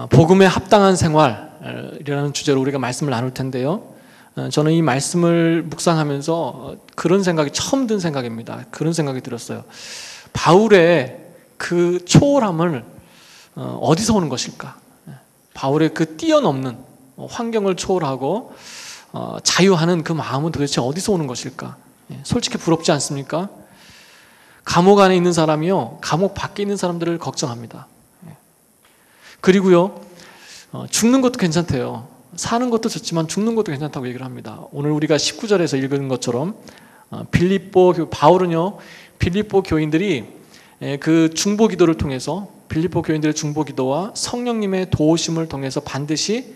복음에 합당한 생활이라는 주제로 우리가 말씀을 나눌 텐데요. 저는 이 말씀을 묵상하면서 그런 생각이 처음 든 생각입니다. 그런 생각이 들었어요. 바울의 그 초월함을 어디서 오는 것일까? 바울의 그 뛰어넘는 환경을 초월하고 자유하는 그 마음은 도대체 어디서 오는 것일까? 솔직히 부럽지 않습니까? 감옥 안에 있는 사람이요, 감옥 밖에 있는 사람들을 걱정합니다. 그리고요, 죽는 것도 괜찮대요. 사는 것도 좋지만 죽는 것도 괜찮다고 얘기를 합니다. 오늘 우리가 19절에서 읽은 것처럼 바울은요, 빌립보 교인들이 그 중보 기도를 통해서, 빌립보 교인들의 중보 기도와 성령님의 도우심을 통해서 반드시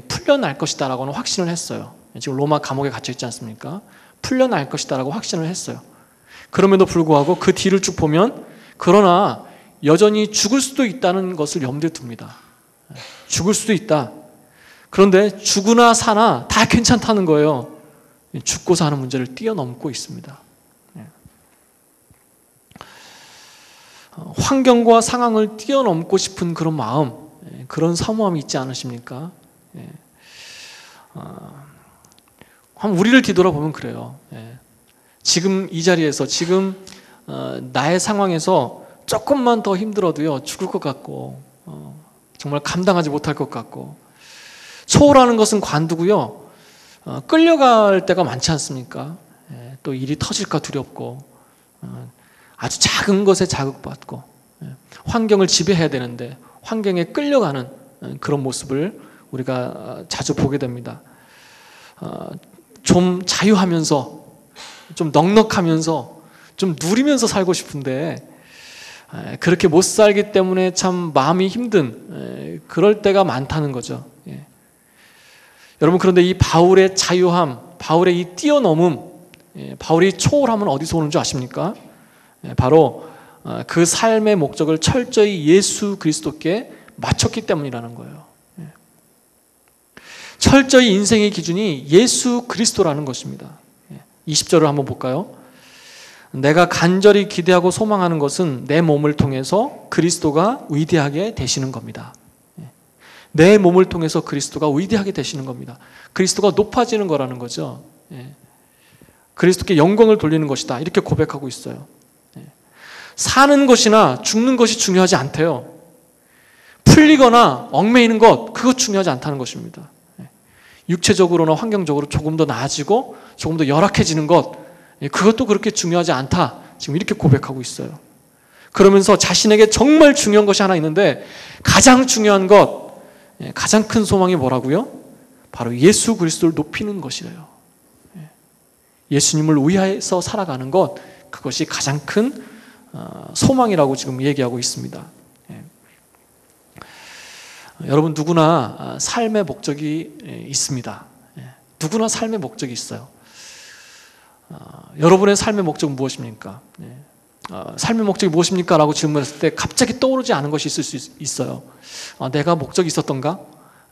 풀려날 것이다 라고는 확신을 했어요. 지금 로마 감옥에 갇혀 있지 않습니까? 풀려날 것이다 라고 확신을 했어요. 그럼에도 불구하고 그 뒤를 쭉 보면, 그러나 여전히 죽을 수도 있다는 것을 염두에 둡니다. 죽을 수도 있다. 그런데 죽으나 사나 다 괜찮다는 거예요. 죽고 사는 문제를 뛰어넘고 있습니다. 환경과 상황을 뛰어넘고 싶은 그런 마음, 그런 사모함이 있지 않으십니까? 한번 우리를 뒤돌아보면 그래요. 지금 이 자리에서, 지금 나의 상황에서 조금만 더 힘들어도요, 죽을 것 같고, 정말 감당하지 못할 것 같고, 초월하는 것은 관두고요, 끌려갈 때가 많지 않습니까? 또 일이 터질까 두렵고, 아주 작은 것에 자극받고, 환경을 지배해야 되는데 환경에 끌려가는 그런 모습을 우리가 자주 보게 됩니다. 좀 자유하면서, 좀 넉넉하면서, 좀 누리면서 살고 싶은데 그렇게 못 살기 때문에 참 마음이 힘든 그럴 때가 많다는 거죠. 여러분, 그런데 이 바울의 자유함, 바울의 이 뛰어넘음, 바울의 초월함은 어디서 오는 줄 아십니까? 바로 그 삶의 목적을 철저히 예수 그리스도께 맞췄기 때문이라는 거예요. 철저히 인생의 기준이 예수 그리스도라는 것입니다. 20절을 한번 볼까요? 내가 간절히 기대하고 소망하는 것은 내 몸을 통해서 그리스도가 위대하게 되시는 겁니다. 내 몸을 통해서 그리스도가 위대하게 되시는 겁니다. 그리스도가 높아지는 거라는 거죠. 그리스도께 영광을 돌리는 것이다, 이렇게 고백하고 있어요. 사는 것이나 죽는 것이 중요하지 않대요. 풀리거나 얽매이는 것, 그것 중요하지 않다는 것입니다. 육체적으로나 환경적으로 조금 더 나아지고 조금 더 열악해지는 것, 그것도 그렇게 중요하지 않다, 지금 이렇게 고백하고 있어요. 그러면서 자신에게 정말 중요한 것이 하나 있는데, 가장 중요한 것, 가장 큰 소망이 뭐라고요? 바로 예수 그리스도를 높이는 것이래요. 예수님을 위하여서 살아가는 것, 그것이 가장 큰 소망이라고 지금 얘기하고 있습니다. 여러분, 누구나 삶의 목적이 있습니다. 누구나 삶의 목적이 있어요. 여러분의 삶의 목적은 무엇입니까? 삶의 목적이 무엇입니까? 라고 질문했을 때 갑자기 떠오르지 않은 것이 있을 수 있어요. 내가 목적이 있었던가?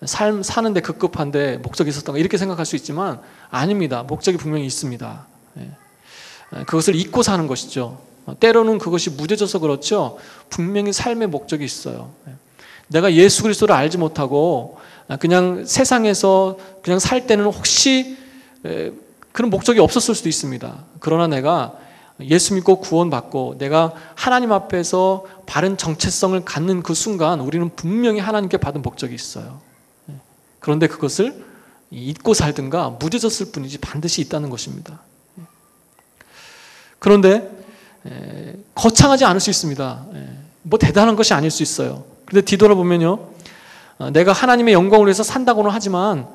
삶 사는데 급급한데 목적이 있었던가? 이렇게 생각할 수 있지만 아닙니다. 목적이 분명히 있습니다. 그것을 잊고 사는 것이죠. 때로는 그것이 무뎌져서 그렇죠. 분명히 삶의 목적이 있어요. 내가 예수 그리스도를 알지 못하고 그냥 세상에서 그냥 살 때는 혹시 그런 목적이 없었을 수도 있습니다. 그러나 내가 예수 믿고 구원받고 내가 하나님 앞에서 바른 정체성을 갖는 그 순간 우리는 분명히 하나님께 받은 목적이 있어요. 그런데 그것을 잊고 살든가 무뎌졌을 뿐이지 반드시 있다는 것입니다. 그런데 거창하지 않을 수 있습니다. 뭐 대단한 것이 아닐 수 있어요. 그런데 뒤돌아보면요, 내가 하나님의 영광을 위해서 산다고는 하지만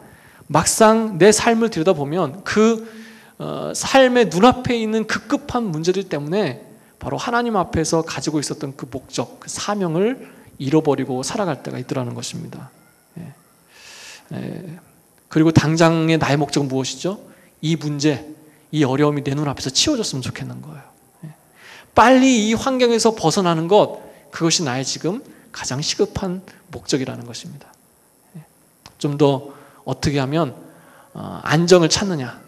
막상 내 삶을 들여다보면 그 삶의 눈앞에 있는 급급한 문제들 때문에 바로 하나님 앞에서 가지고 있었던 그 목적, 그 사명을 잃어버리고 살아갈 때가 있더라는 것입니다. 그리고 당장의 나의 목적은 무엇이죠? 이 문제, 이 어려움이 내 눈앞에서 치워졌으면 좋겠는 거예요. 빨리 이 환경에서 벗어나는 것, 그것이 나의 지금 가장 시급한 목적이라는 것입니다. 좀 더 어떻게 하면 안정을 찾느냐,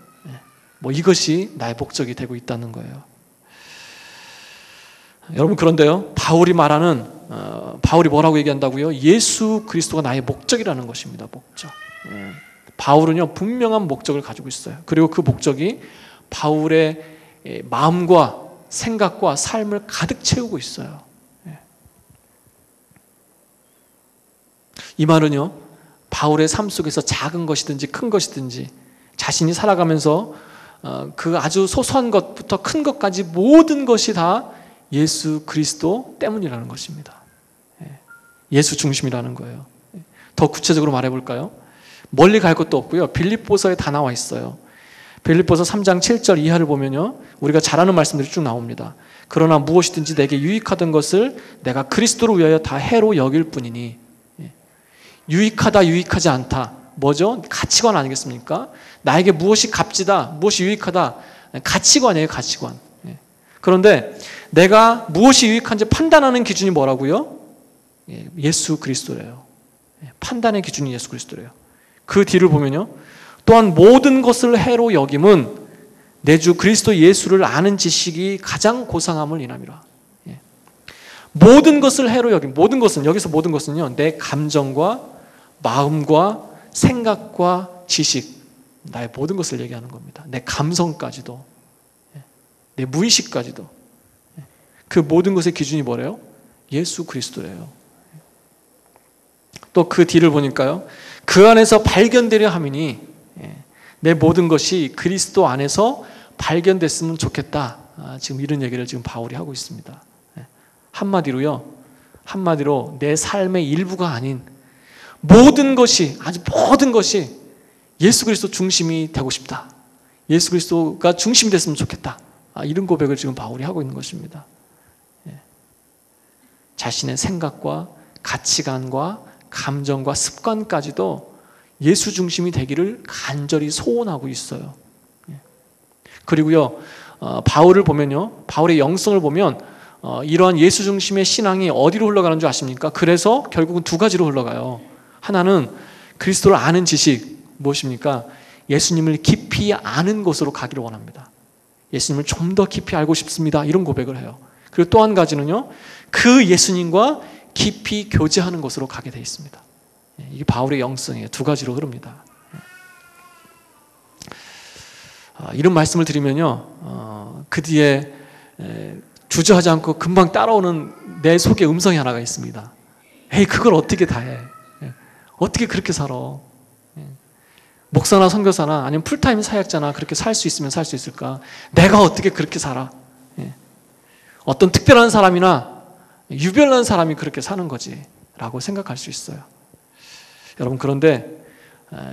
뭐 이것이 나의 목적이 되고 있다는 거예요. 여러분, 그런데요, 바울이 말하는 바울이 뭐라고 얘기한다고요? 예수 그리스도가 나의 목적이라는 것입니다. 목적. 바울은요 분명한 목적을 가지고 있어요. 그리고 그 목적이 바울의 마음과 생각과 삶을 가득 채우고 있어요. 이 말은요 바울의 삶 속에서 작은 것이든지 큰 것이든지 자신이 살아가면서 그 아주 소소한 것부터 큰 것까지 모든 것이 다 예수 그리스도 때문이라는 것입니다. 예수 중심이라는 거예요. 더 구체적으로 말해볼까요? 멀리 갈 것도 없고요. 빌립보서에 다 나와 있어요. 빌립보서 3장 7절 이하를 보면요 우리가 잘 아는 말씀들이 쭉 나옵니다. 그러나 무엇이든지 내게 유익하던 것을 내가 그리스도를 위하여 다 해로 여길 뿐이니. 유익하다 유익하지 않다 뭐죠? 가치관 아니겠습니까? 나에게 무엇이 값지다 무엇이 유익하다 가치관이에요. 가치관. 그런데 내가 무엇이 유익한지 판단하는 기준이 뭐라고요? 예수 그리스도래요. 판단의 기준이 예수 그리스도래요. 그 뒤를 보면요 또한 모든 것을 해로 여김은 내 주 그리스도 예수를 아는 지식이 가장 고상함을 인함이라. 모든 것을 해로 여김. 모든 것은 여기서 모든 것은요 내 감정과 마음과 생각과 지식 나의 모든 것을 얘기하는 겁니다. 내 감성까지도 내 무의식까지도 그 모든 것의 기준이 뭐래요? 예수 그리스도래요. 또 그 뒤를 보니까요 그 안에서 발견되려 함이니 내 모든 것이 그리스도 안에서 발견됐으면 좋겠다. 지금 이런 얘기를 지금 바울이 하고 있습니다. 한마디로 내 삶의 일부가 아닌 모든 것이 아주 모든 것이 예수 그리스도 중심이 되고 싶다. 예수 그리스도가 중심이 됐으면 좋겠다. 이런 고백을 지금 바울이 하고 있는 것입니다. 자신의 생각과 가치관과 감정과 습관까지도 예수 중심이 되기를 간절히 소원하고 있어요. 그리고요 바울을 보면요 바울의 영성을 보면 이러한 예수 중심의 신앙이 어디로 흘러가는 줄 아십니까? 그래서 결국은 두 가지로 흘러가요. 하나는 그리스도를 아는 지식 무엇입니까? 예수님을 깊이 아는 곳으로 가기를 원합니다. 예수님을 좀 더 깊이 알고 싶습니다. 이런 고백을 해요. 그리고 또 한 가지는요 그 예수님과 깊이 교제하는 곳으로 가게 되어 있습니다. 이게 바울의 영성이에요. 두 가지로 흐릅니다. 이런 말씀을 드리면요 그 뒤에 주저하지 않고 금방 따라오는 내 속에 음성이 하나가 있습니다. 에이 그걸 어떻게 다 해? 어떻게 그렇게 살아? 목사나 선교사나 아니면 풀타임 사역자나 그렇게 살 수 있으면 살 수 있을까? 내가 어떻게 그렇게 살아? 어떤 특별한 사람이나 유별난 사람이 그렇게 사는 거지 라고 생각할 수 있어요. 여러분 그런데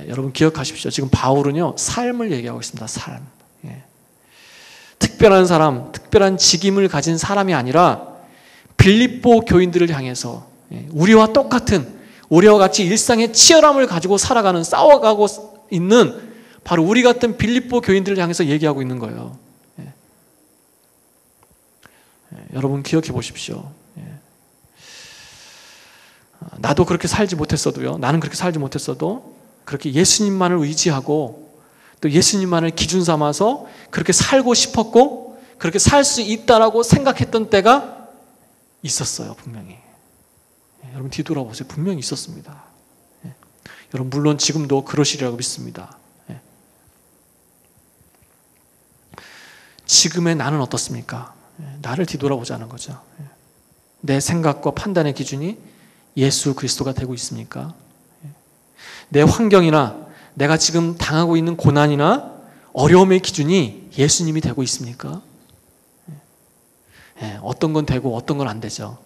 여러분 기억하십시오. 지금 바울은요 삶을 얘기하고 있습니다. 삶. 특별한 사람, 특별한 직임을 가진 사람이 아니라 빌립보 교인들을 향해서 우리와 똑같은 우리와 같이 일상의 치열함을 가지고 살아가는 싸워가고 있는 바로 우리 같은 빌립보 교인들을 향해서 얘기하고 있는 거예요. 여러분 기억해 보십시오. 나도 그렇게 살지 못했어도요. 나는 그렇게 살지 못했어도 그렇게 예수님만을 의지하고 또 예수님만을 기준 삼아서 그렇게 살고 싶었고 그렇게 살 수 있다라고 생각했던 때가 있었어요. 분명히. 여러분 뒤돌아보세요. 분명히 있었습니다. 여러분 물론 지금도 그러시리라고 믿습니다. 지금의 나는 어떻습니까? 나를 뒤돌아보자는 거죠. 내 생각과 판단의 기준이 예수 그리스도가 되고 있습니까? 내 환경이나 내가 지금 당하고 있는 고난이나 어려움의 기준이 예수님이 되고 있습니까? 어떤 건 되고 어떤 건 안 되죠.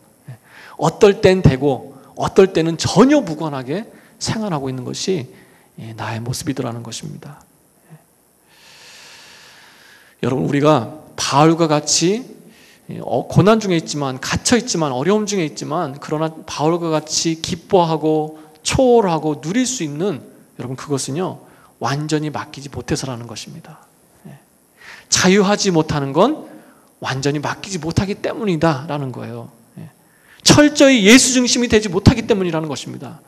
어떨 땐 되고 어떨 때는 전혀 무관하게 생활하고 있는 것이 나의 모습이더라는 것입니다. 여러분 우리가 바울과 같이 고난 중에 있지만 갇혀 있지만 어려움 중에 있지만 그러나 바울과 같이 기뻐하고 초월하고 누릴 수 있는 여러분 그것은요 완전히 맡기지 못해서라는 것입니다. 자유하지 못하는 건 완전히 맡기지 못하기 때문이다 라는 거예요. 철저히 예수 중심이 되지 못하기 때문이라는 것입니다.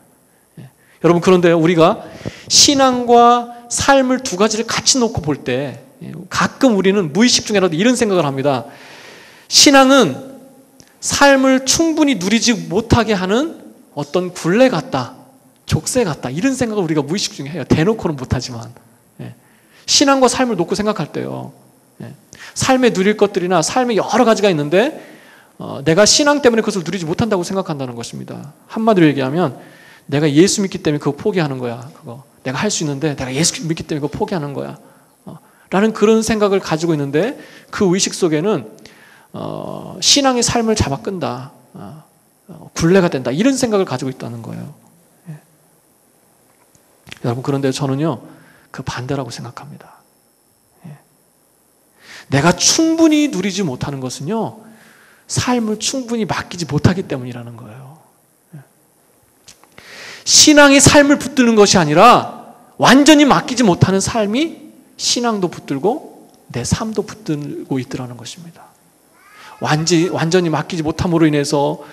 여러분 그런데 우리가 신앙과 삶을 두 가지를 같이 놓고 볼 때 가끔 우리는 무의식 중에라도 이런 생각을 합니다. 신앙은 삶을 충분히 누리지 못하게 하는 어떤 굴레 같다, 족쇄 같다, 이런 생각을 우리가 무의식 중에 해요. 대놓고는 못하지만. 신앙과 삶을 놓고 생각할 때요, 삶에 누릴 것들이나 삶에 여러 가지가 있는데 내가 신앙 때문에 그것을 누리지 못한다고 생각한다는 것입니다. 한마디로 얘기하면 내가 예수 믿기 때문에 그거 포기하는 거야. 그거 내가 할 수 있는데 내가 예수 믿기 때문에 그거 포기하는 거야 라는 그런 생각을 가지고 있는데, 그 의식 속에는 신앙의 삶을 잡아 끈다, 굴레가 된다, 이런 생각을 가지고 있다는 거예요. 여러분, 그런데 저는요 그 반대라고 생각합니다. 내가 충분히 누리지 못하는 것은요, 삶을 충분히 맡기지 못하기 때문이라는 거예요. 신앙이 삶을 붙드는 것이 아니라 완전히 맡기지 못하는 삶이 신앙도 붙들고 내 삶도 붙들고 있더라는 것입니다. 완전히 맡기지 못함으로 인해서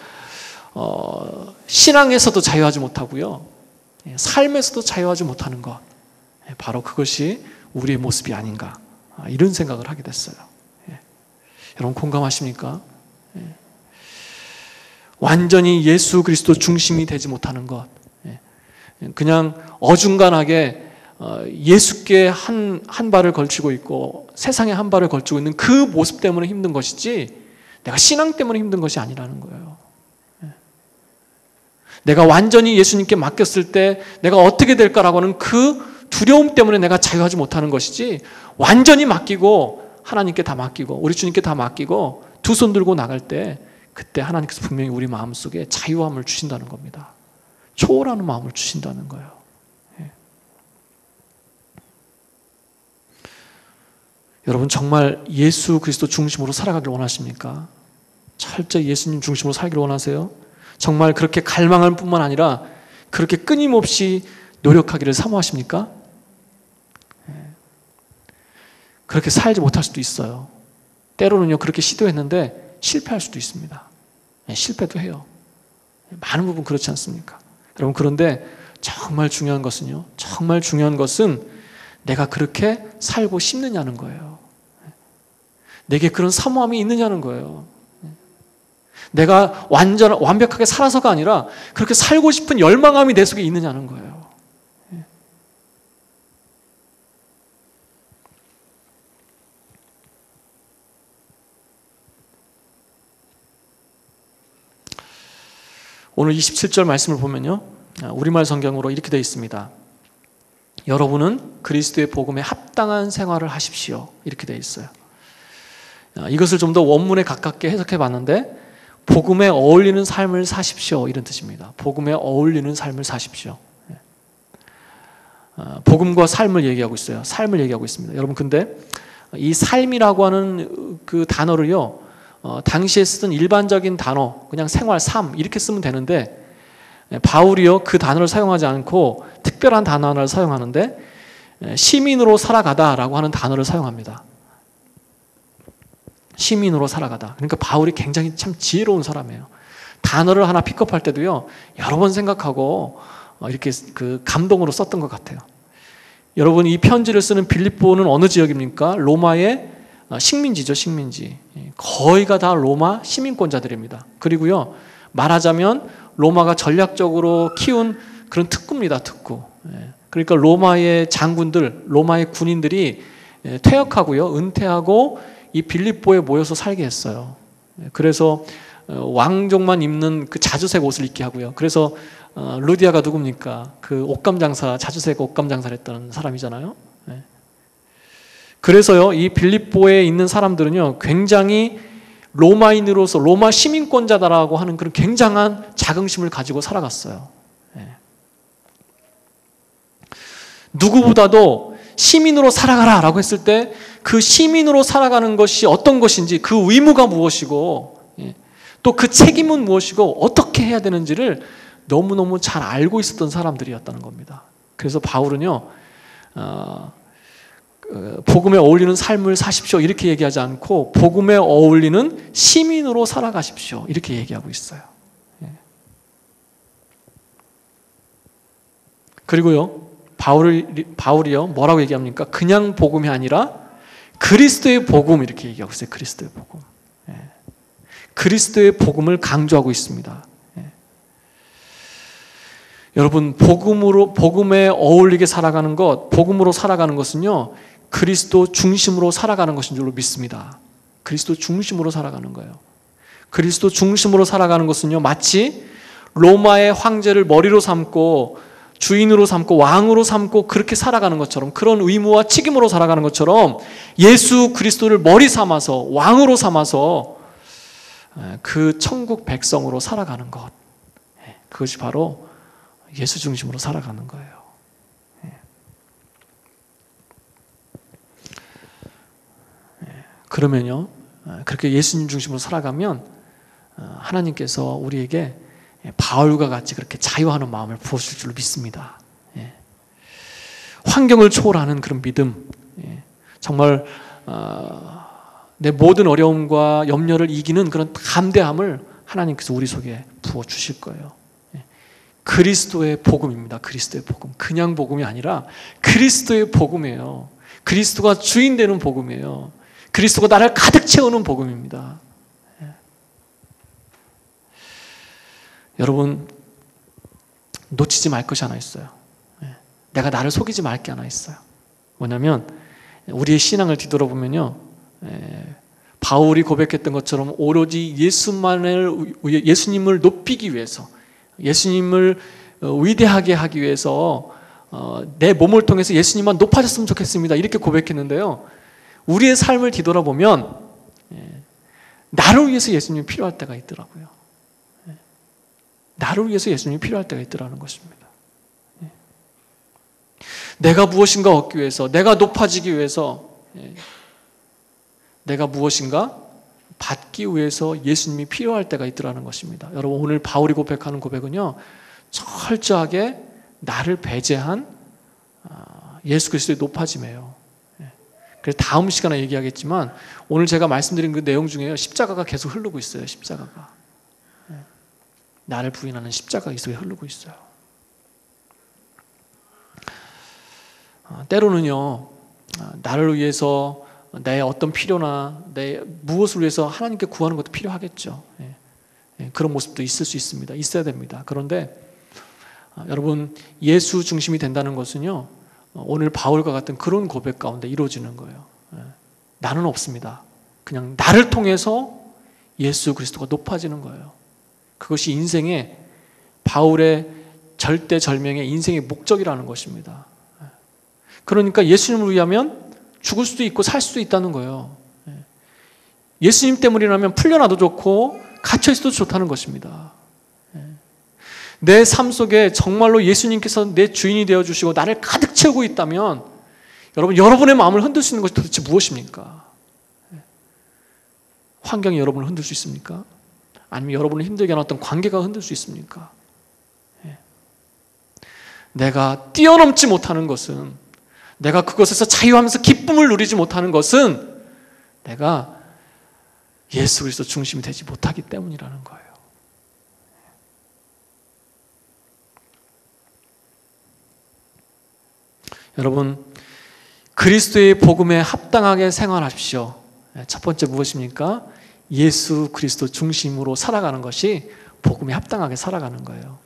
신앙에서도 자유하지 못하고요, 삶에서도 자유하지 못하는 것, 바로 그것이 우리의 모습이 아닌가, 이런 생각을 하게 됐어요. 여러분 공감하십니까? 완전히 예수 그리스도 중심이 되지 못하는 것, 그냥 어중간하게 예수께 한 발을 걸치고 있고 세상에 한 발을 걸치고 있는 그 모습 때문에 힘든 것이지, 내가 신앙 때문에 힘든 것이 아니라는 거예요. 내가 완전히 예수님께 맡겼을 때 내가 어떻게 될까라고 하는 그 두려움 때문에 내가 자유하지 못하는 것이지, 완전히 맡기고 하나님께 다 맡기고 우리 주님께 다 맡기고 두 손 들고 나갈 때, 그때 하나님께서 분명히 우리 마음속에 자유함을 주신다는 겁니다. 초월하는 마음을 주신다는 거예요. 여러분, 정말 예수 그리스도 중심으로 살아가길 원하십니까? 철저히 예수님 중심으로 살기를 원하세요? 정말 그렇게 갈망할 뿐만 아니라 그렇게 끊임없이 노력하기를 사모하십니까? 그렇게 살지 못할 수도 있어요. 때로는요 그렇게 시도했는데 실패할 수도 있습니다. 실패도 해요. 많은 부분 그렇지 않습니까? 여러분, 그런데 정말 중요한 것은요, 정말 중요한 것은 내가 그렇게 살고 싶느냐는 거예요. 내게 그런 사모함이 있느냐는 거예요. 내가 완벽하게 살아서가 아니라 그렇게 살고 싶은 열망함이 내 속에 있느냐는 거예요. 오늘 27절 말씀을 보면요, 우리말 성경으로 이렇게 되어 있습니다. 여러분은 그리스도의 복음에 합당한 생활을 하십시오, 이렇게 되어 있어요. 이것을 좀 더 원문에 가깝게 해석해 봤는데, 복음에 어울리는 삶을 사십시오, 이런 뜻입니다. 복음에 어울리는 삶을 사십시오. 복음과 삶을 얘기하고 있어요. 삶을 얘기하고 있습니다. 여러분, 근데 이 삶이라고 하는 그 단어를요, 당시에 쓰던 일반적인 단어, 그냥 생활, 삶 이렇게 쓰면 되는데, 바울이요 그 단어를 사용하지 않고 특별한 단어 하나를 사용하는데, 시민으로 살아가다라고 하는 단어를 사용합니다. 시민으로 살아가다. 그러니까 바울이 굉장히 참 지혜로운 사람이에요. 단어를 하나 픽업할 때도요 여러 번 생각하고 이렇게 그 감동으로 썼던 것 같아요. 여러분, 이 편지를 쓰는 빌립보는 어느 지역입니까? 로마의 식민지죠, 식민지. 거의가 다 로마 시민권자들입니다. 그리고요, 말하자면 로마가 전략적으로 키운 그런 특구입니다, 특구. 그러니까 로마의 장군들, 로마의 군인들이 퇴역하고요, 은퇴하고 이 빌립보에 모여서 살게 했어요. 그래서 왕족만 입는 그 자주색 옷을 입게 하고요. 그래서 루디아가 누굽니까? 그 옷감 장사, 자주색 옷감 장사를 했던 사람이잖아요. 그래서요, 이 빌립보에 있는 사람들은요 굉장히 로마인으로서 로마 시민권자다라고 하는 그런 굉장한 자긍심을 가지고 살아갔어요. 누구보다도 시민으로 살아가라 라고 했을 때 그 시민으로 살아가는 것이 어떤 것인지, 그 의무가 무엇이고 또 그 책임은 무엇이고 어떻게 해야 되는지를 너무너무 잘 알고 있었던 사람들이었다는 겁니다. 그래서 바울은요 복음에 어울리는 삶을 사십시오 이렇게 얘기하지 않고 복음에 어울리는 시민으로 살아가십시오 이렇게 얘기하고 있어요. 그리고요, 바울이요 뭐라고 얘기합니까? 그냥 복음이 아니라 그리스도의 복음 이렇게 얘기하고 있어요. 그리스도의 복음. 그리스도의 복음을 강조하고 있습니다. 여러분, 복음에 어울리게 살아가는 것, 복음으로 살아가는 것은요, 그리스도 중심으로 살아가는 것인 줄로 믿습니다. 그리스도 중심으로 살아가는 거예요. 그리스도 중심으로 살아가는 것은요, 마치 로마의 황제를 머리로 삼고 주인으로 삼고 왕으로 삼고 그렇게 살아가는 것처럼, 그런 의무와 책임으로 살아가는 것처럼 예수 그리스도를 머리 삼아서 왕으로 삼아서 그 천국 백성으로 살아가는 것, 그것이 바로 예수 중심으로 살아가는 거예요. 그러면요, 그렇게 예수님 중심으로 살아가면 하나님께서 우리에게 바울과 같이 그렇게 자유하는 마음을 부어줄 줄로 믿습니다. 환경을 초월하는 그런 믿음, 정말 내 모든 어려움과 염려를 이기는 그런 담대함을 하나님께서 우리 속에 부어주실 거예요. 그리스도의 복음입니다. 그리스도의 복음. 그냥 복음이 아니라 그리스도의 복음이에요. 그리스도가 주인 되는 복음이에요. 그리스도가 나를 가득 채우는 복음입니다. 여러분, 놓치지 말 것이 하나 있어요. 내가 나를 속이지 말 게 하나 있어요. 뭐냐면 우리의 신앙을 뒤돌아보면요, 바울이 고백했던 것처럼 오로지 예수님을 높이기 위해서, 예수님을 위대하게 하기 위해서 내 몸을 통해서 예수님만 높아졌으면 좋겠습니다, 이렇게 고백했는데요, 우리의 삶을 뒤돌아보면 나를 위해서 예수님이 필요할 때가 있더라고요. 나를 위해서 예수님이 필요할 때가 있더라는 것입니다. 내가 무엇인가 얻기 위해서, 내가 높아지기 위해서, 내가 무엇인가 받기 위해서 예수님이 필요할 때가 있더라는 것입니다. 여러분, 오늘 바울이 고백하는 고백은요, 철저하게 나를 배제한 예수 그리스도의 높아짐이에요. 그래서 다음 시간에 얘기하겠지만 오늘 제가 말씀드린 그 내용 중에요, 십자가가 계속 흐르고 있어요. 십자가가, 나를 부인하는 십자가가 이 속에 흐르고 있어요. 때로는요, 나를 위해서 내 어떤 필요나 내 무엇을 위해서 하나님께 구하는 것도 필요하겠죠. 그런 모습도 있을 수 있습니다. 있어야 됩니다. 그런데 여러분, 예수 중심이 된다는 것은요, 오늘 바울과 같은 그런 고백 가운데 이루어지는 거예요. 나는 없습니다. 그냥 나를 통해서 예수 그리스도가 높아지는 거예요. 그것이 인생의, 바울의 절대절명의 인생의 목적이라는 것입니다. 그러니까 예수님을 위하면 죽을 수도 있고 살 수도 있다는 거예요. 예수님 때문이라면 풀려나도 좋고 갇혀있어도 좋다는 것입니다. 내 삶 속에 정말로 예수님께서 내 주인이 되어주시고 나를 가득 채우고 있다면, 여러분의 마음을 흔들 수 있는 것이 도대체 무엇입니까? 환경이 여러분을 흔들 수 있습니까? 아니면 여러분을 힘들게 하는 어떤 관계가 흔들 수 있습니까? 내가 뛰어넘지 못하는 것은, 내가 그것에서 자유하면서 기쁨을 누리지 못하는 것은 내가 예수 그리스도 중심이 되지 못하기 때문이라는 거예요. 여러분, 그리스도의 복음에 합당하게 생활하십시오. 첫 번째 무엇입니까? 예수 그리스도 중심으로 살아가는 것이 복음에 합당하게 살아가는 거예요.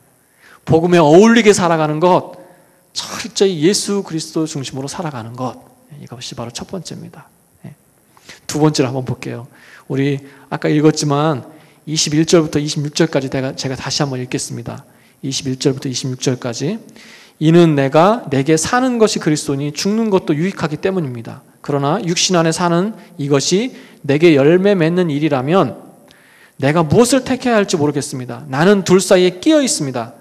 복음에 어울리게 살아가는 것, 철저히 예수 그리스도 중심으로 살아가는 것, 이것이 바로 첫 번째입니다. 두 번째를 한번 볼게요. 우리 아까 읽었지만 21절부터 26절까지 제가 다시 한번 읽겠습니다. 21절부터 26절까지. 이는 내게 사는 것이 그리스도니 죽는 것도 유익하기 때문입니다. 그러나 육신 안에 사는 이것이 내게 열매 맺는 일이라면 내가 무엇을 택해야 할지 모르겠습니다. 나는 둘 사이에 끼어 있습니다.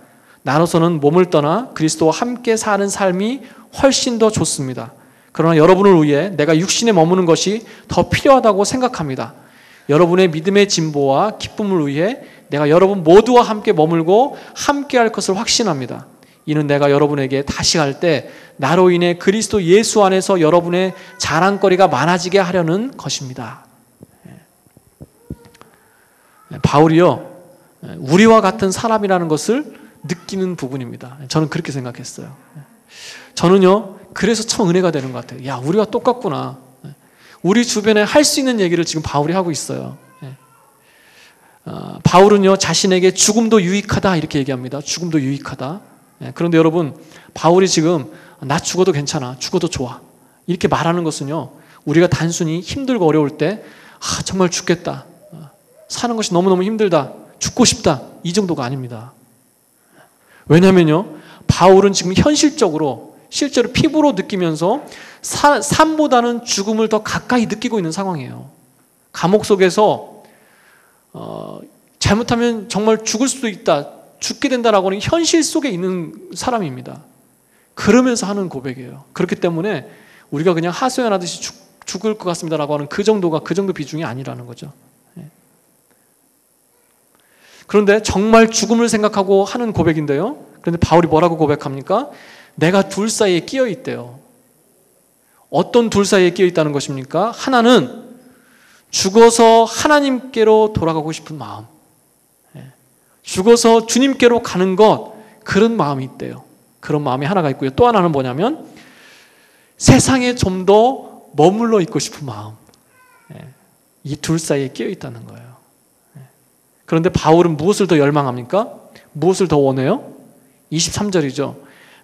나로서는 몸을 떠나 그리스도와 함께 사는 삶이 훨씬 더 좋습니다. 그러나 여러분을 위해 내가 육신에 머무는 것이 더 필요하다고 생각합니다. 여러분의 믿음의 진보와 기쁨을 위해 내가 여러분 모두와 함께 머물고 함께 할 것을 확신합니다. 이는 내가 여러분에게 다시 갈 때 나로 인해 그리스도 예수 안에서 여러분의 자랑거리가 많아지게 하려는 것입니다. 바울이요, 우리와 같은 사람이라는 것을 느끼는 부분입니다. 저는 그렇게 생각했어요. 저는요, 그래서 참 은혜가 되는 것 같아요. 야, 우리가 똑같구나. 우리 주변에 할 수 있는 얘기를 지금 바울이 하고 있어요. 바울은요, 자신에게 죽음도 유익하다 이렇게 얘기합니다. 죽음도 유익하다. 그런데 여러분, 바울이 지금 나 죽어도 괜찮아, 죽어도 좋아 이렇게 말하는 것은요, 우리가 단순히 힘들고 어려울 때 정말 죽겠다, 사는 것이 너무너무 힘들다, 죽고 싶다 이 정도가 아닙니다. 왜냐하면요, 바울은 지금 현실적으로 실제로 피부로 느끼면서 삶보다는 죽음을 더 가까이 느끼고 있는 상황이에요. 감옥 속에서 잘못하면 정말 죽을 수도 있다, 죽게 된다라고 하는 현실 속에 있는 사람입니다. 그러면서 하는 고백이에요. 그렇기 때문에 우리가 그냥 하소연하듯이 죽을 것 같습니다라고 하는 그 정도 비중이 아니라는 거죠. 그런데 정말 죽음을 생각하고 하는 고백인데요, 그런데 바울이 뭐라고 고백합니까? 내가 둘 사이에 끼어 있대요. 어떤 둘 사이에 끼어 있다는 것입니까? 하나는 죽어서 하나님께로 돌아가고 싶은 마음, 죽어서 주님께로 가는 것, 그런 마음이 있대요. 그런 마음이 하나가 있고요. 또 하나는 뭐냐면 세상에 좀 더 머물러 있고 싶은 마음, 이 둘 사이에 끼어 있다는 거예요. 그런데 바울은 무엇을 더 열망합니까? 무엇을 더 원해요? 23절이죠.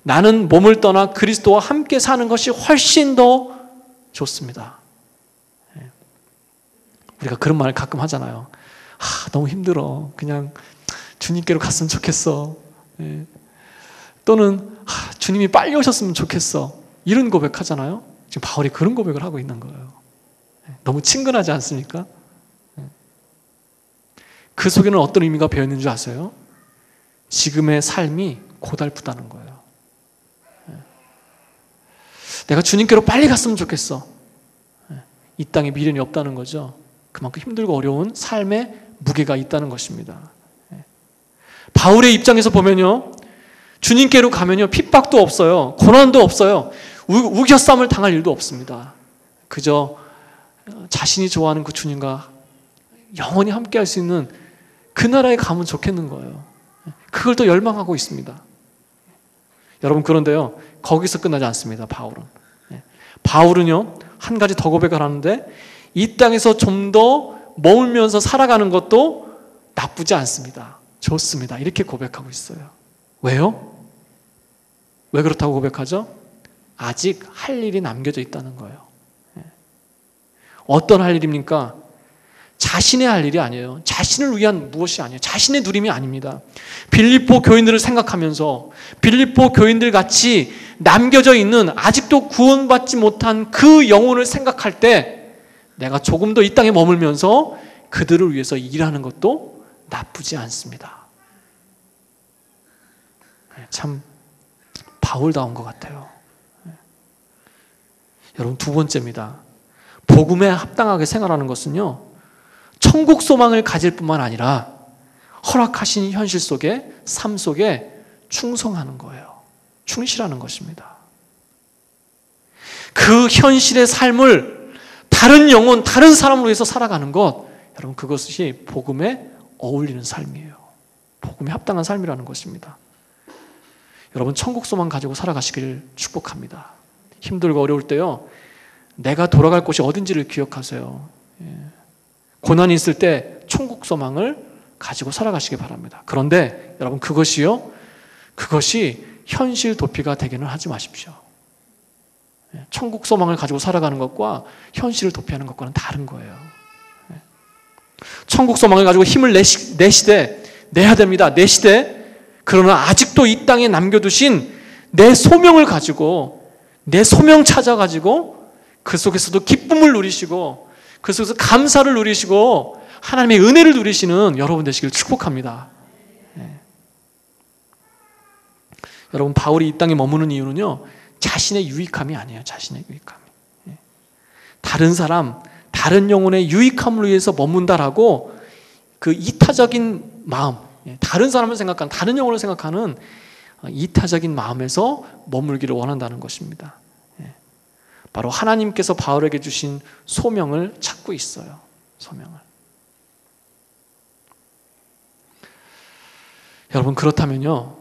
나는 몸을 떠나 그리스도와 함께 사는 것이 훨씬 더 좋습니다. 우리가 그런 말을 가끔 하잖아요. 너무 힘들어, 그냥 주님께로 갔으면 좋겠어. 또는 주님이 빨리 오셨으면 좋겠어, 이런 고백하잖아요. 지금 바울이 그런 고백을 하고 있는 거예요. 너무 친근하지 않습니까? 그 속에는 어떤 의미가 배어있는 줄 아세요? 지금의 삶이 고달프다는 거예요. 내가 주님께로 빨리 갔으면 좋겠어. 이 땅에 미련이 없다는 거죠. 그만큼 힘들고 어려운 삶의 무게가 있다는 것입니다. 바울의 입장에서 보면요, 주님께로 가면요, 핍박도 없어요, 고난도 없어요, 우겨싸움을 당할 일도 없습니다. 그저 자신이 좋아하는 그 주님과 영원히 함께 할 수 있는 그 나라에 가면 좋겠는 거예요. 그걸 더 열망하고 있습니다. 여러분, 그런데요, 거기서 끝나지 않습니다. 바울은요, 한 가지 더 고백을 하는데, 이 땅에서 좀 더 머물면서 살아가는 것도 나쁘지 않습니다, 좋습니다, 이렇게 고백하고 있어요. 왜요? 왜 그렇다고 고백하죠? 아직 할 일이 남겨져 있다는 거예요. 어떤 할 일입니까? 자신의 할 일이 아니에요. 자신을 위한 무엇이 아니에요. 자신의 누림이 아닙니다. 빌립보 교인들을 생각하면서 빌립보 교인들 같이 남겨져 있는, 아직도 구원받지 못한 그 영혼을 생각할 때 내가 조금 더 이 땅에 머물면서 그들을 위해서 일하는 것도 나쁘지 않습니다. 참 바울다운 것 같아요. 여러분, 두 번째입니다. 복음에 합당하게 생활하는 것은요, 천국 소망을 가질 뿐만 아니라 허락하신 현실 속에, 삶 속에 충성하는 거예요. 충실하는 것입니다. 그 현실의 삶을 다른 영혼, 다른 사람을 위해서 살아가는 것, 여러분, 그것이 복음에 어울리는 삶이에요. 복음에 합당한 삶이라는 것입니다. 여러분, 천국 소망 가지고 살아가시길 축복합니다. 힘들고 어려울 때요, 내가 돌아갈 곳이 어딘지를 기억하세요. 고난이 있을 때 천국 소망을 가지고 살아가시기 바랍니다. 그런데 여러분, 그것이 현실 도피가 되기는 하지 마십시오. 천국 소망을 가지고 살아가는 것과 현실을 도피하는 것과는 다른 거예요. 천국 소망을 가지고 힘을 내야 됩니다. 내시되, 그러나 아직도 이 땅에 남겨두신 내 소명을 가지고, 내 소명 찾아가지고 그 속에서도 기쁨을 누리시고, 그 속에서 감사를 누리시고 하나님의 은혜를 누리시는 여러분 되시길 축복합니다. 여러분, 바울이 이 땅에 머무는 이유는요, 자신의 유익함이 아니에요. 자신의 유익함이. 다른 사람, 다른 영혼의 유익함을 위해서 머문다라고 그 이타적인 마음, 다른 사람을 생각하는, 다른 영혼을 생각하는 이타적인 마음에서 머물기를 원한다는 것입니다. 바로 하나님께서 바울에게 주신 소명을 찾고 있어요. 소명을. 여러분, 그렇다면요,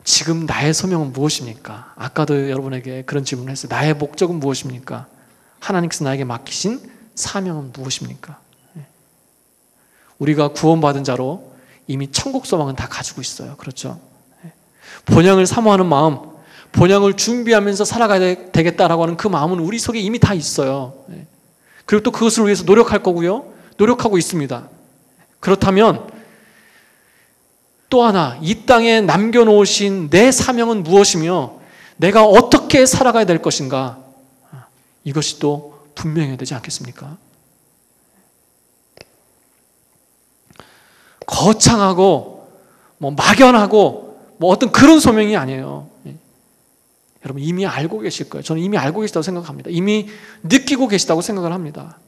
지금 나의 소명은 무엇입니까? 아까도 여러분에게 그런 질문을 했어요. 나의 목적은 무엇입니까? 하나님께서 나에게 맡기신 사명은 무엇입니까? 우리가 구원받은 자로 이미 천국 소망은 다 가지고 있어요. 그렇죠? 본향을 사모하는 마음, 본향을 준비하면서 살아가야 되겠다라고 하는 그 마음은 우리 속에 이미 다 있어요. 그리고 또 그것을 위해서 노력할 거고요. 노력하고 있습니다. 그렇다면 또 하나, 이 땅에 남겨놓으신 내 사명은 무엇이며 내가 어떻게 살아가야 될 것인가, 이것이 또 분명해야 되지 않겠습니까? 거창하고 막연하고 어떤 그런 소명이 아니에요. 여러분 이미 알고 계실 거예요. 저는 이미 알고 계시다고 생각합니다. 이미 느끼고 계시다고 생각을 합니다.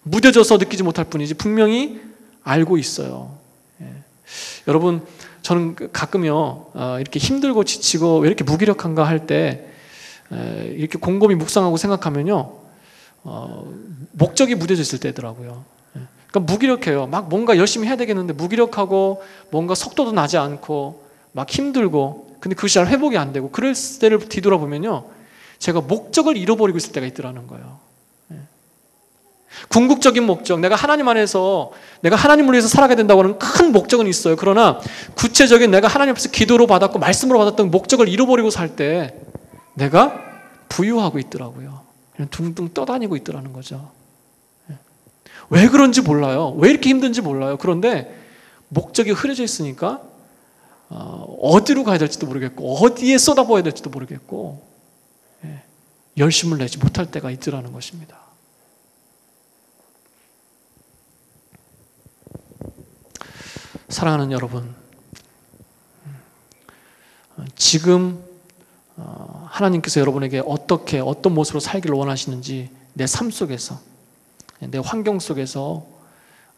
무뎌져서 느끼지 못할 뿐이지 분명히 알고 있어요. 여러분, 저는 가끔요, 이렇게 힘들고 지치고 왜 이렇게 무기력한가 할 때 이렇게 곰곰이 묵상하고 생각하면요, 목적이 무뎌져 있을 때더라고요. 그러니까 무기력해요. 막 뭔가 열심히 해야 되겠는데 무기력하고 뭔가 속도도 나지 않고 막 힘들고, 근데 그것이 잘 회복이 안 되고, 그럴 때를 뒤돌아보면요, 제가 목적을 잃어버리고 있을 때가 있더라는 거예요. 궁극적인 목적, 내가 하나님 안에서 내가 하나님을 위해서 살아가야 된다고 하는 큰 목적은 있어요. 그러나 구체적인 내가 하나님 앞에서 기도로 받았고 말씀으로 받았던 목적을 잃어버리고 살 때 내가 부유하고 있더라고요. 그냥 둥둥 떠다니고 있더라는 거죠. 왜 그런지 몰라요. 왜 이렇게 힘든지 몰라요. 그런데 목적이 흐려져 있으니까 어디로 가야 될지도 모르겠고 어디에 쏟아부어야 될지도 모르겠고 열심을 내지 못할 때가 있더라는 것입니다. 사랑하는 여러분, 지금 하나님께서 여러분에게 어떤 모습으로 살기를 원하시는지, 내 삶 속에서, 내 환경 속에서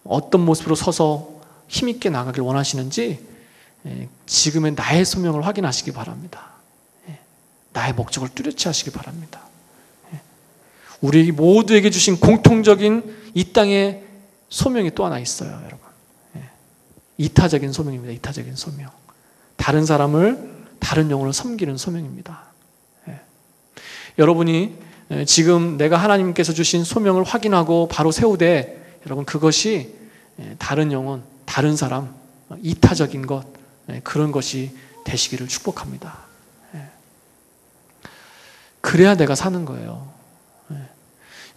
어떤 모습으로 서서 힘있게 나가길 원하시는지 지금의 나의 소명을 확인하시기 바랍니다. 나의 목적을 뚜렷이 하시기 바랍니다. 우리 모두에게 주신 공통적인 이 땅의 소명이 또 하나 있어요, 여러분. 이타적인 소명입니다. 이타적인 소명. 다른 사람을 다른 영으로 섬기는 소명입니다. 여러분이 지금 내가 하나님께서 주신 소명을 확인하고 바로 세우되, 여러분 그것이 다른 영혼, 다른 사람, 이타적인 것, 그런 것이 되시기를 축복합니다. 그래야 내가 사는 거예요.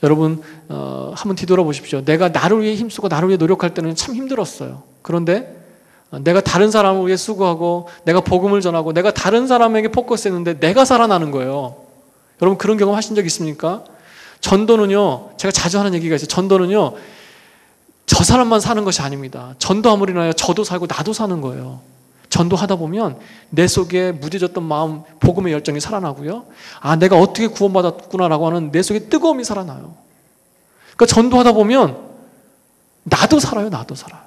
여러분 한번 뒤돌아보십시오. 내가 나를 위해 힘쓰고 나를 위해 노력할 때는 참 힘들었어요. 그런데 내가 다른 사람을 위해 수고하고 내가 복음을 전하고 내가 다른 사람에게 포커스했는데 내가 살아나는 거예요. 여러분 그런 경험 하신 적 있습니까? 전도는요, 제가 자주 하는 얘기가 있어요. 전도는요, 저 사람만 사는 것이 아닙니다. 전도함으로 인하여 저도 살고 나도 사는 거예요. 전도하다 보면 내 속에 무뎌졌던 마음, 복음의 열정이 살아나고요, 아 내가 어떻게 구원받았구나라고 하는 내 속에 뜨거움이 살아나요. 그러니까 전도하다 보면 나도 살아요. 나도 살아요.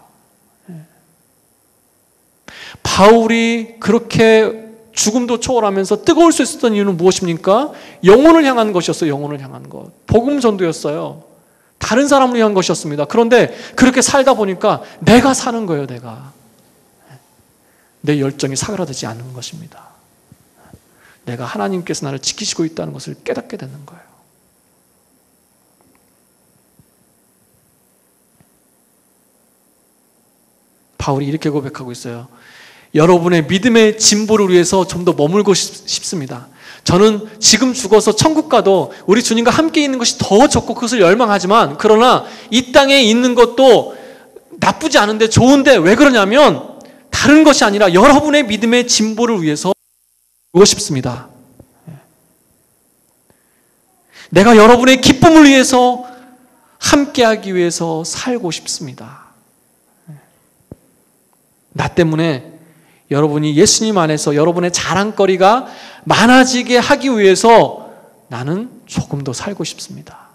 바울이 그렇게 죽음도 초월하면서 뜨거울 수 있었던 이유는 무엇입니까? 영혼을 향한 것이었어요. 영혼을 향한 것. 복음 전도였어요. 다른 사람을 위한 것이었습니다. 그런데 그렇게 살다 보니까 내가 사는 거예요. 내 열정이 사그라들지 않는 것입니다. 내가 하나님께서 나를 지키시고 있다는 것을 깨닫게 되는 거예요. 바울이 이렇게 고백하고 있어요. 여러분의 믿음의 진보를 위해서 좀 더 머물고 싶습니다. 저는 지금 죽어서 천국 가도 우리 주님과 함께 있는 것이 더 좋고 그것을 열망하지만, 그러나 이 땅에 있는 것도 나쁘지 않은데 좋은데 왜 그러냐면 다른 것이 아니라 여러분의 믿음의 진보를 위해서 살고 싶습니다. 내가 여러분의 기쁨을 위해서 함께하기 위해서 살고 싶습니다. 나 때문에 여러분이 예수님 안에서 여러분의 자랑거리가 많아지게 하기 위해서 나는 조금 더 살고 싶습니다.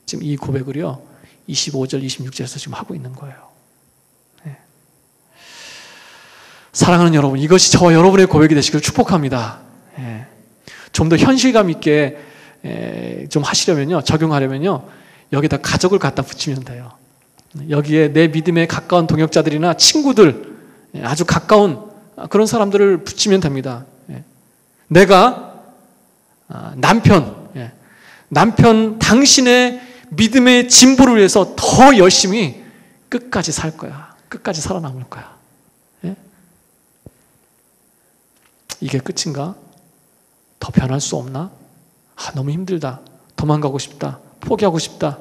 지금 이 고백을요, 25절, 26절에서 지금 하고 있는 거예요. 사랑하는 여러분, 이것이 저와 여러분의 고백이 되시길 축복합니다. 좀 더 현실감 있게 좀 하시려면요, 적용하려면요, 여기다 가족을 갖다 붙이면 돼요. 여기에 내 믿음에 가까운 동역자들이나 친구들, 아주 가까운 그런 사람들을 붙이면 됩니다. 내가 남편 당신의 믿음의 진보를 위해서 더 열심히 끝까지 살 거야. 끝까지 살아남을 거야. 예? 이게 끝인가? 더 변할 수 없나? 너무 힘들다. 도망가고 싶다. 포기하고 싶다.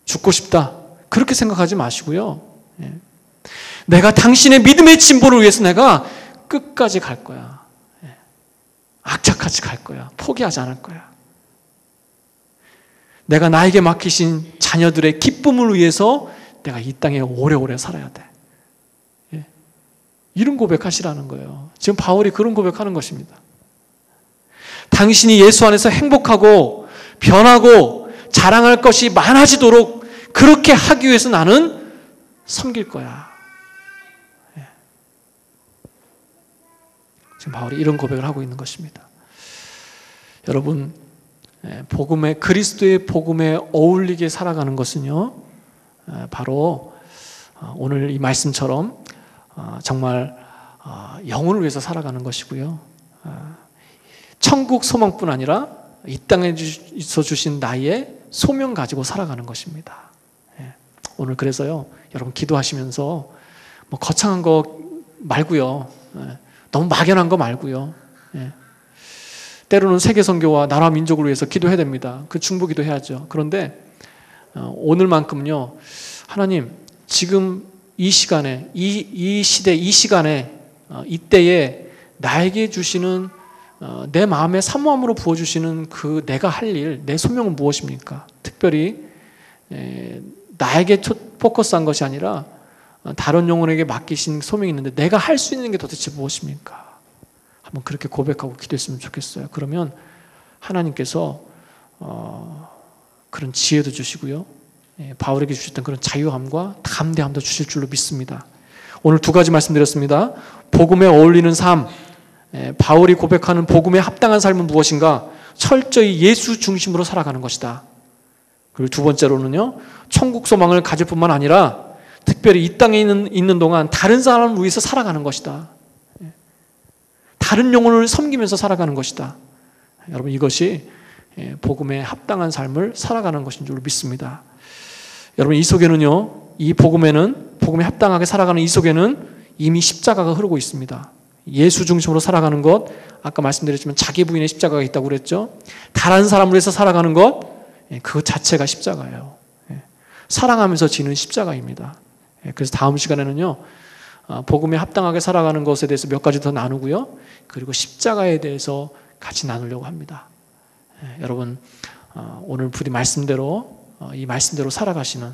죽고 싶다. 그렇게 생각하지 마시고요. 예. 내가 당신의 믿음의 진보를 위해서 내가 끝까지 갈 거야. 예. 악착같이 갈 거야. 포기하지 않을 거야. 내가 나에게 맡기신 자녀들의 기쁨을 위해서 내가 이 땅에 오래오래 살아야 돼. 예. 이런 고백하시라는 거예요. 지금 바울이 그런 고백하는 것입니다. 당신이 예수 안에서 행복하고 변하고 자랑할 것이 많아지도록 그렇게 하기 위해서 나는 섬길 거야. 예. 지금 바울이 이런 고백을 하고 있는 것입니다. 여러분, 복음의 그리스도의 복음에 어울리게 살아가는 것은요, 바로 오늘 이 말씀처럼 정말 영혼을 위해서 살아가는 것이고요. 천국 소망뿐 아니라 이 땅에서 주신 나의 소명 가지고 살아가는 것입니다. 오늘 그래서요, 여러분 기도하시면서 뭐 거창한 거 말고요, 너무 막연한 거 말고요, 때로는 세계 선교와 나라 민족을 위해서 기도해야 됩니다. 그 중보 기도해야죠. 그런데 오늘만큼요, 하나님 지금 이 시간에 이 시대 이 시간에 이때에 나에게 주시는 내 마음의 사모함으로 부어주시는 그 내가 할 일, 내 소명은 무엇입니까? 특별히 나에게 포커스한 것이 아니라 다른 영혼에게 맡기신 소명이 있는데 내가 할 수 있는 게 도대체 무엇입니까? 한번 그렇게 고백하고 기도했으면 좋겠어요. 그러면 하나님께서 그런 지혜도 주시고요, 바울에게 주셨던 그런 자유함과 담대함도 주실 줄로 믿습니다. 오늘 두 가지 말씀드렸습니다. 복음에 어울리는 삶, 바울이 고백하는 복음에 합당한 삶은 무엇인가? 철저히 예수 중심으로 살아가는 것이다. 그리고 두 번째로는요, 천국 소망을 가질 뿐만 아니라 특별히 이 땅에 있는 동안 다른 사람을 위해서 살아가는 것이다. 다른 영혼을 섬기면서 살아가는 것이다. 여러분, 이것이 복음에 합당한 삶을 살아가는 것인 줄 믿습니다. 여러분, 이 속에는요, 이 복음에 합당하게 살아가는 이 속에는 이미 십자가가 흐르고 있습니다. 예수 중심으로 살아가는 것, 아까 말씀드렸지만 자기 부인의 십자가가 있다고 그랬죠. 다른 사람을 위해서 살아가는 것, 그 자체가 십자가예요. 사랑하면서 지는 십자가입니다. 그래서 다음 시간에는요, 복음에 합당하게 살아가는 것에 대해서 몇 가지 더 나누고요, 그리고 십자가에 대해서 같이 나누려고 합니다. 여러분, 오늘 부디 말씀대로 이 말씀대로 살아가시는,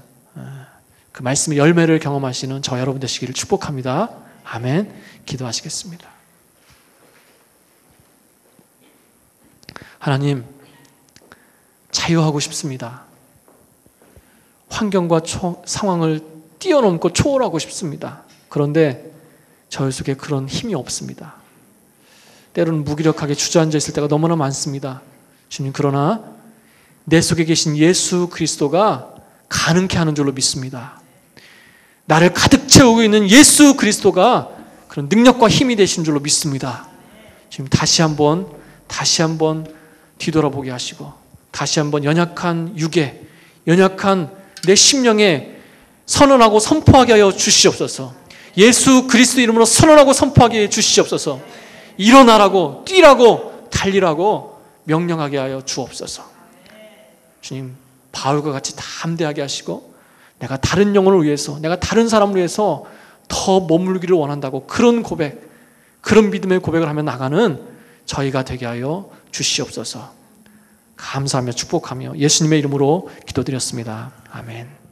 그 말씀의 열매를 경험하시는 저 여러분 되시기를 축복합니다. 아멘. 기도하시겠습니다. 하나님, 자유하고 싶습니다. 환경과 상황을 뛰어넘고 초월하고 싶습니다. 그런데 저희 속에 그런 힘이 없습니다. 때로는 무기력하게 주저앉아 있을 때가 너무나 많습니다. 주님, 그러나 내 속에 계신 예수 그리스도가 가능케 하는 줄로 믿습니다. 나를 가득 채우고 있는 예수 그리스도가 그런 능력과 힘이 되신 줄로 믿습니다. 지금 다시 한번 뒤돌아보게 하시고, 다시 한번 연약한 육에, 연약한 내 심령에 선언하고 선포하게 하여 주시옵소서. 예수 그리스도 이름으로 선언하고 선포하게 해 주시옵소서. 일어나라고, 뛰라고, 달리라고 명령하게 하여 주옵소서. 주님, 바울과 같이 담대하게 하시고, 내가 다른 영혼을 위해서, 내가 다른 사람을 위해서 더 머물기를 원한다고, 그런 고백, 그런 믿음의 고백을 하며 나가는 저희가 되게 하여 주시옵소서. 감사하며 축복하며 예수님의 이름으로 기도드렸습니다. 아멘.